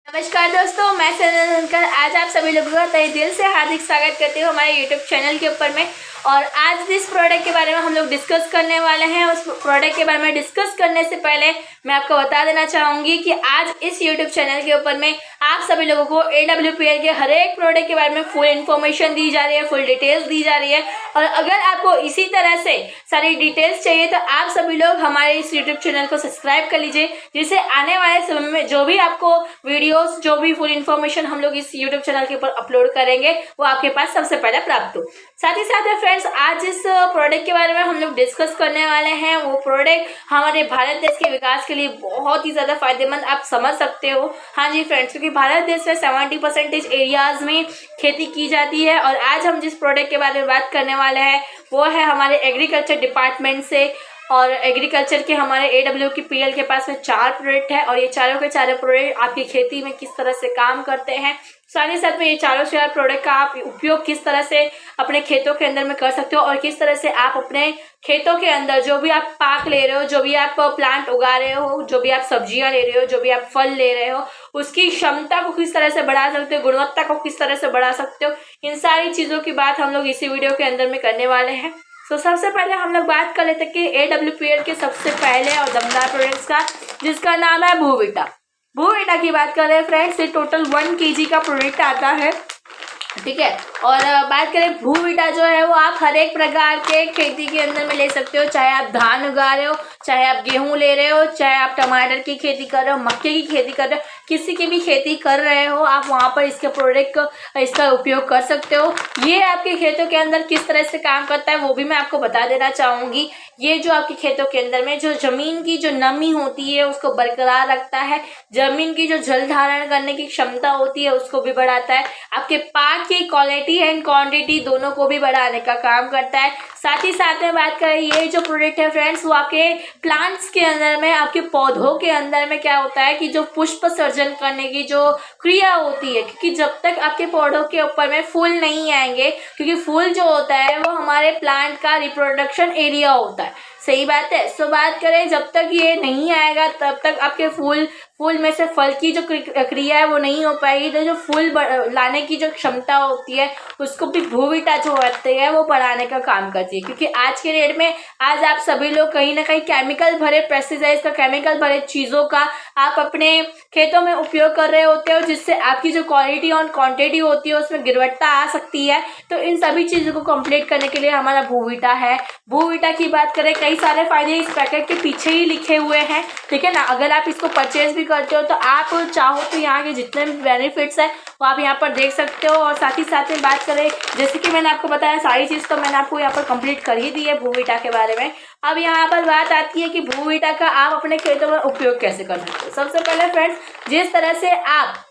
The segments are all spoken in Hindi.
नमस्कार दोस्तों, मैं सनकर आज आप सभी लोगों का तहे दिल से हार्दिक स्वागत करती हूँ हमारे YouTube चैनल के ऊपर में। और आज जिस प्रोडक्ट के बारे में हम लोग डिस्कस करने वाले हैं, उस प्रोडक्ट के बारे में डिस्कस करने से पहले मैं आपको बता देना चाहूँगी कि आज इस YouTube चैनल के ऊपर में आप सभी लोगों को AWPL के हर एक प्रोडक्ट के बारे में फुल इन्फॉर्मेशन दी जा रही है, फुल डिटेल्स दी जा रही है। और अगर आपको इसी तरह से सारी डिटेल्स चाहिए तो आप सभी लोग हमारे इस YouTube चैनल को सब्सक्राइब कर लीजिए, जिससे आने वाले समय में जो भी आपको वीडियोस, जो भी फुल इन्फॉर्मेशन हम लोग इस YouTube चैनल के ऊपर अपलोड करेंगे वो आपके पास सबसे पहले प्राप्त हो। साथ ही साथ में फ्रेंड्स, आज इस प्रोडक्ट के बारे में हम लोग डिस्कस करने वाले हैं। वो प्रोडक्ट हमारे भारत देश के विकास के लिए बहुत ही ज़्यादा फायदेमंद आप समझ सकते हो। हाँ जी फ्रेंड्स, क्योंकि भारत देश में 70% एरियाज में खेती की जाती है। और आज हम जिस प्रोडक्ट के बारे में बात करने वाले हैं वो है हमारे एग्रीकल्चर डिपार्टमेंट से। और एग्रीकल्चर के हमारे AWPL के पास में 4 प्रोडक्ट है और ये चारों के चारों प्रोडक्ट आपकी खेती में किस तरह से काम करते हैं, साथ ही साथ में ये चारों से 4 प्रोडक्ट का आप उपयोग किस तरह से अपने खेतों के अंदर में कर सकते हो और किस तरह से आप अपने खेतों के अंदर जो भी आप पाक ले रहे हो, जो भी आप प्लांट उगा रहे हो, जो भी आप सब्जियां ले रहे हो, जो भी आप फल ले रहे हो, उसकी क्षमता को किस तरह से बढ़ा सकते हो, गुणवत्ता को किस तरह से बढ़ा सकते हो, इन सारी चीज़ों की बात हम लोग इसी वीडियो के अंदर में करने वाले हैं। तो सबसे पहले हम लोग बात कर लेते हैं कि AWPL के सबसे पहले और दमदार प्रोडक्ट्स का, जिसका नाम है भूविटा। भूविटा की बात कर रहे हैं फ्रेंड्स, ये टोटल 1 kg का प्रोडक्ट आता है, ठीक है। और बात करें भूविटा जो है वो आप हर एक प्रकार के खेती के अंदर में ले सकते हो, चाहे आप धान उगा रहे हो, चाहे आप गेहूं ले रहे हो, चाहे आप टमाटर की खेती कर रहे हो, मक्के की खेती कर रहे हो, किसी की भी खेती कर रहे हो, आप वहां पर इसके प्रोडक्ट इसका उपयोग कर सकते हो। ये आपके खेतों के अंदर किस तरह से काम करता है वो भी मैं आपको बता देना चाहूँगी। ये जो आपके खेतों के अंदर में जो जमीन की जो नमी होती है उसको बरकरार रखता है, जमीन की जो जल धारण करने की क्षमता होती है उसको भी बढ़ाता है, आपके पाक की क्वालिटी एंड क्वांटिटी दोनों को भी बढ़ाने का काम करता है। साथ ही साथ में बात करें, ये जो प्रोडक्ट है फ्रेंड्स वो आपके प्लांट्स के अंदर में, आपके पौधों के अंदर में क्या होता है कि जो पुष्प सर्जन करने की जो क्रिया होती है, क्योंकि जब तक आपके पौधों के ऊपर में फूल नहीं आएंगे, क्योंकि फूल जो होता है वो हमारे प्लांट का रिप्रोडक्शन एरिया होता है, सही बात है। सो बात करें, जब तक ये नहीं आएगा तब तक आपके फूल में से फल की जो क्रिया है वो नहीं हो पाएगी। तो जो फूल लाने की जो क्षमता होती है उसको भी भूविटा जो होती है वो बढ़ाने का काम करती है। क्योंकि आज के डेट में आज आप सभी लोग कहीं ना कहीं केमिकल भरे पेस्टिसाइड्स का, केमिकल भरे चीज़ों का आप अपने खेतों में उपयोग कर रहे होते हो, जिससे आपकी जो क्वालिटी और क्वांटिटी होती है उसमें गिरवटता आ सकती है। तो इन सभी चीज़ों को कंप्लीट करने के लिए हमारा भूविटा है। भूविटा की बात करें, कई सारे फायदे इस पैकेट के पीछे ही लिखे हुए हैं, ठीक है ना। अगर आप इसको परचेज भी करते हो तो आप चाहो तो यहाँ के जितने भी बेनिफिट्स हैं वो आप यहाँ पर देख सकते हो। और साथ ही साथ में बात करें, जैसे कि मैंने आपको बताया सारी चीज़ तो मैंने आपको यहाँ पर कंप्लीट कर ही दी है भूविटा के बारे में। अब यहाँ पर बात आती है कि भूविटा का आप अपने खेतों में उपयोग कैसे कर सकते हो। सबसे पहले फ्रेंड्स, जिस तरह से आप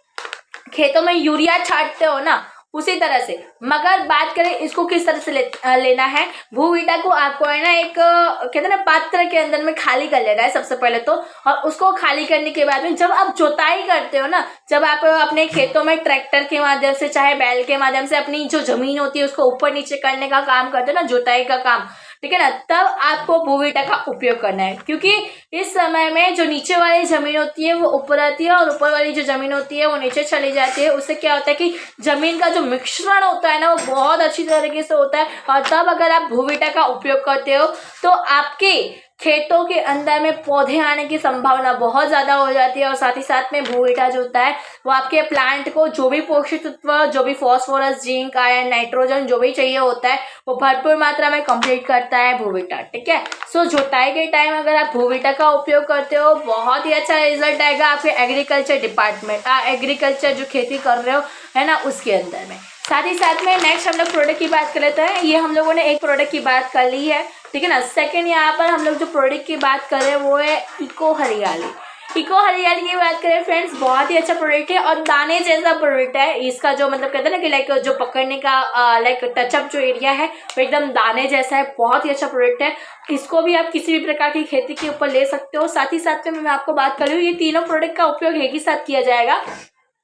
खेतों में यूरिया छांटते हो ना, उसी तरह से, मगर बात करें इसको किस तरह से लेना है, भूविटा को आपको है ना एक कहते हैं ना पात्र के अंदर में खाली कर लेना है सबसे पहले तो। और उसको खाली करने के बाद में जब आप जोताई करते हो ना, जब आप अपने खेतों में ट्रैक्टर के माध्यम से चाहे बैल के माध्यम से अपनी जो जमीन होती है उसको ऊपर नीचे करने का काम करते हो ना, जोताई का काम, ठीक है ना, तब आपको भूविटा का उपयोग करना है। क्योंकि इस समय में जो नीचे वाली जमीन होती है वो ऊपर आती है और ऊपर वाली जो जमीन होती है वो नीचे चली जाती है। उससे क्या होता है कि जमीन का जो मिश्रण होता है ना वो बहुत अच्छी तरीके से होता है। और तब अगर आप भूविटा का उपयोग करते हो तो आपके खेतों के अंदर में पौधे आने की संभावना बहुत ज़्यादा हो जाती है। और साथ ही साथ में भूविटा जो होता है वो आपके प्लांट को जो भी पोषक तत्व, जो भी फॉस्फोरस, जिंक, आयरन, नाइट्रोजन जो भी चाहिए होता है वो भरपूर मात्रा में कंप्लीट करता है भूविटा, ठीक है। सो जोताई के टाइम अगर आप भूविटा का उपयोग करते हो बहुत ही अच्छा रिजल्ट आएगा आपके एग्रीकल्चर डिपार्टमेंट, एग्रीकल्चर जो खेती कर रहे हो है ना उसके अंदर में। साथ ही साथ में नेक्स्ट हम लोग प्रोडक्ट की बात कर लेते हैं। ये हम लोगों ने एक प्रोडक्ट की बात कर ली है, ठीक है ना। सेकंड यहाँ पर हम लोग जो प्रोडक्ट की बात कर रहे हैं वो है इको हरियाली। इको हरियाली की बात करें फ्रेंड्स, बहुत ही अच्छा प्रोडक्ट है और दाने जैसा प्रोडक्ट है। इसका जो मतलब कहते हैं ना कि लाइक जो पकड़ने का लाइक टचअप जो एरिया है वो एकदम दाने जैसा है, बहुत ही अच्छा प्रोडक्ट है। इसको भी आप किसी भी प्रकार की खेती के ऊपर ले सकते हो। साथ ही साथ में मैं आपको बात कर रही हूँ, ये तीनों प्रोडक्ट का उपयोग एक ही साथ किया जाएगा,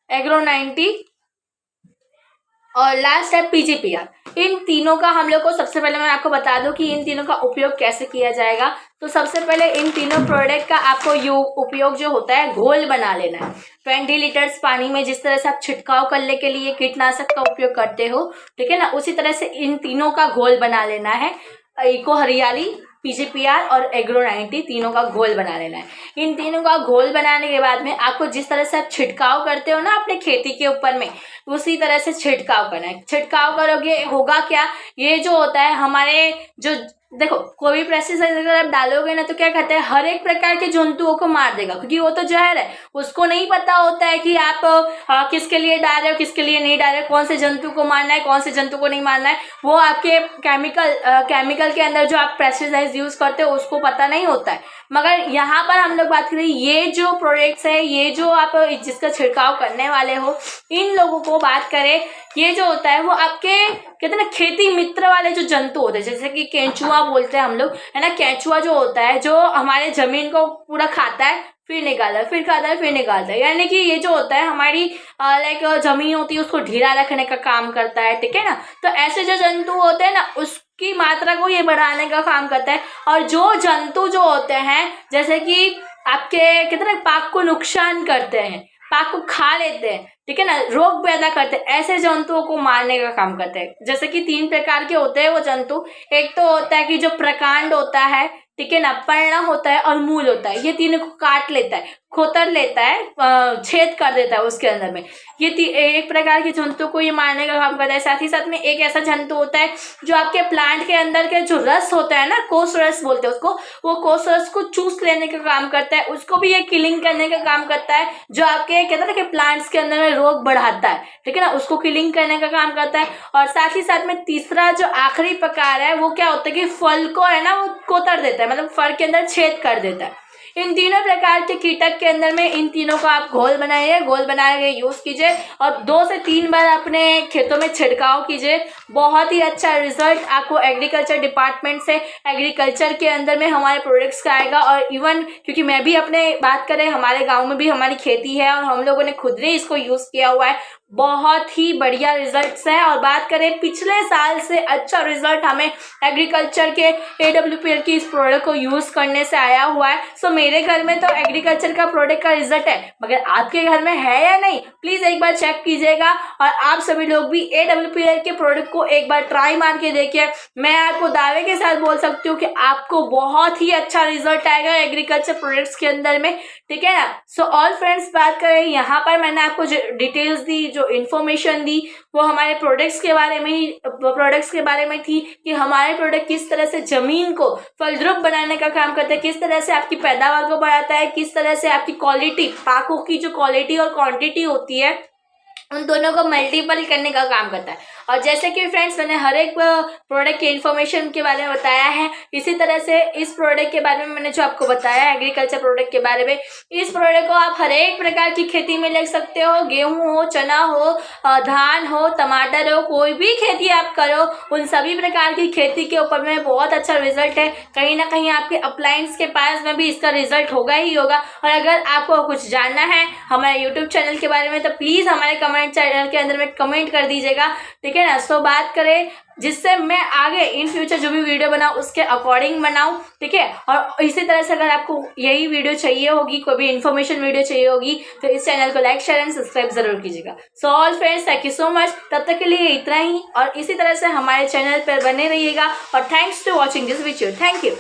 एग्रो 90 और लास्ट है PGPR। इन तीनों का हम लोग को सबसे पहले मैं आपको बता दूं कि इन तीनों का उपयोग कैसे किया जाएगा। तो सबसे पहले इन तीनों प्रोडक्ट का आपको उपयोग जो होता है घोल बना लेना है। 20 लीटर्स पानी में जिस तरह से आप छिड़काव करने के लिए कीटनाशक का उपयोग करते हो, ठीक है ना, उसी तरह से इन तीनों का घोल बना लेना है। इको हरियाली, PGPR और एग्रो 90 तीनों का घोल बना लेना है। इन तीनों का घोल बनाने के बाद में आपको जिस तरह से आप छिड़काव करते हो ना अपने खेती के ऊपर में, उसी तरह से छिड़काव करना है। छिड़काव करोगे होगा क्या, ये जो होता है हमारे जो देखो कोई भी पेस्टिसाइड अगर आप डालोगे ना तो क्या कहते हैं हर एक प्रकार के जंतुओं को मार देगा, क्योंकि वो तो जहर है। उसको नहीं पता होता है कि आप किसके लिए डाल रहे हो, किसके लिए नहीं डाल रहे हो, कौन से जंतु को मारना है, कौन से जंतु को नहीं मारना है। वो आपके केमिकल के अंदर जो आप पेस्टिसाइड यूज करते हो उसको पता नहीं होता है। मगर यहाँ पर हम लोग बात करें, ये जो प्रोडक्ट्स है, ये जो आप जिसका छिड़काव करने वाले हो, इन लोगों को बात करें, ये जो होता है वो आपके कहते हैं ना खेती मित्र वाले जो जंतु होते हैं, जैसे कि केंचुआ बोलते हैं हम लोग, है ना। केंचुआ जो होता है जो हमारे जमीन को पूरा खाता है, फिर निकालता है, फिर खाता है, फिर निकालता है। यानी कि ये जो होता है हमारी लाइक जमीन होती है उसको ढीला रखने का काम करता है, ठीक है ना। तो ऐसे जो जंतु होते हैं ना उसकी मात्रा को ये बढ़ाने का काम करता है। और जो जंतु जो होते हैं जैसे कि आपके कितने पाक को नुकसान करते हैं, पाक को खा लेते हैं, ठीक है ना, रोग पैदा करते हैं, ऐसे जंतुओं को मारने का काम करते हैं। जैसे कि 3 प्रकार के होते हैं वो जंतु। एक तो होता है कि जो प्रकांड होता है, ठीक है ना, पर्णा होता है और मूल होता है। ये तीनों को काट लेता है, खोतर लेता है, छेद कर देता है उसके अंदर में। ये एक प्रकार के जंतु को ये मारने का काम करता है। साथ ही साथ में एक ऐसा जंतु होता है जो आपके प्लांट के अंदर के जो रस होता है ना, कोष रस बोलते हैं उसको, वो कोष रस को चूस लेने का काम करता है। उसको भी ये किलिंग करने का काम करता है, जो आपके कहते हैं ना कि प्लांट्स के अंदर में रोग बढ़ाता है, ठीक है ना, उसको किलिंग करने का काम करता है। और साथ ही साथ में तीसरा जो आखिरी प्रकार है वो क्या होता है कि फल को है ना वो कोतर देता है, मतलब फल के अंदर छेद कर देता है। इन तीनों प्रकार के कीटक के अंदर में इन तीनों का आप घोल बनाइए, घोल बना के यूज कीजिए और 2 से 3 बार अपने खेतों में छिड़काव कीजिए। बहुत ही अच्छा रिजल्ट आपको एग्रीकल्चर डिपार्टमेंट से एग्रीकल्चर के अंदर में हमारे प्रोडक्ट्स का आएगा। और इवन क्योंकि मैं भी अपने बात करें, हमारे गाँव में भी हमारी खेती है और हम लोगों ने खुद ने इसको यूज किया हुआ है, बहुत ही बढ़िया रिजल्ट्स हैं। और बात करें पिछले साल से अच्छा रिजल्ट हमें एग्रीकल्चर के AWPL की इस प्रोडक्ट को यूज करने से आया हुआ है। सो मेरे घर में तो एग्रीकल्चर का प्रोडक्ट का रिजल्ट है, मगर आपके घर में है या नहीं प्लीज एक बार चेक कीजिएगा। और आप सभी लोग भी AWPL के प्रोडक्ट को एक बार ट्राई मार के देखिए। मैं आपको दावे के साथ बोल सकती हूँ कि आपको बहुत ही अच्छा रिजल्ट आएगा एग्रीकल्चर प्रोडक्ट्स के अंदर में, ठीक है ना। सो ऑल फ्रेंड्स, बात करें यहाँ पर मैंने आपको जो डिटेल्स दी, जो इन्फॉर्मेशन दी, वो हमारे प्रोडक्ट्स के बारे में थी कि हमारे प्रोडक्ट किस तरह से जमीन को फलद्रुप बनाने का काम करते हैं, किस तरह से आपकी पैदावार को बढ़ाता है, किस तरह से आपकी क्वालिटी, पाकों की जो क्वालिटी और क्वांटिटी होती है उन दोनों को मल्टीपल करने का काम करता है। और जैसे कि फ्रेंड्स मैंने हर एक प्रोडक्ट के इन्फॉर्मेशन के बारे में बताया है, इसी तरह से इस प्रोडक्ट के बारे में मैंने जो आपको बताया एग्रीकल्चर प्रोडक्ट के बारे में, इस प्रोडक्ट को आप हर एक प्रकार की खेती में ले सकते हो। गेहूं हो, चना हो, धान हो, टमाटर हो, कोई भी खेती आप करो, उन सभी प्रकार की खेती के ऊपर में बहुत अच्छा रिजल्ट है। कहीं ना कहीं आपके अप्लायंस के पास में भी इसका रिजल्ट होगा ही होगा। और अगर आपको कुछ जानना है हमारे यूट्यूब चैनल के बारे में तो प्लीज़ हमारे कमेंट चैनल के अंदर में कमेंट कर दीजिएगा, ठीक है ना। सो बात करें जिससे मैं आगे इन फ्यूचर जो भी वीडियो बनाऊँ उसके अकॉर्डिंग बनाऊँ, ठीक है। और इसी तरह से अगर आपको यही वीडियो चाहिए होगी, कोई भी इन्फॉर्मेशन वीडियो चाहिए होगी, तो इस चैनल को लाइक, शेयर एंड सब्सक्राइब जरूर कीजिएगा। So all friends, thank you so much. तब तक के लिए इतना ही, और इसी तरह से हमारे चैनल पर बने रहिएगा। और thanks to watching this video. Thank you.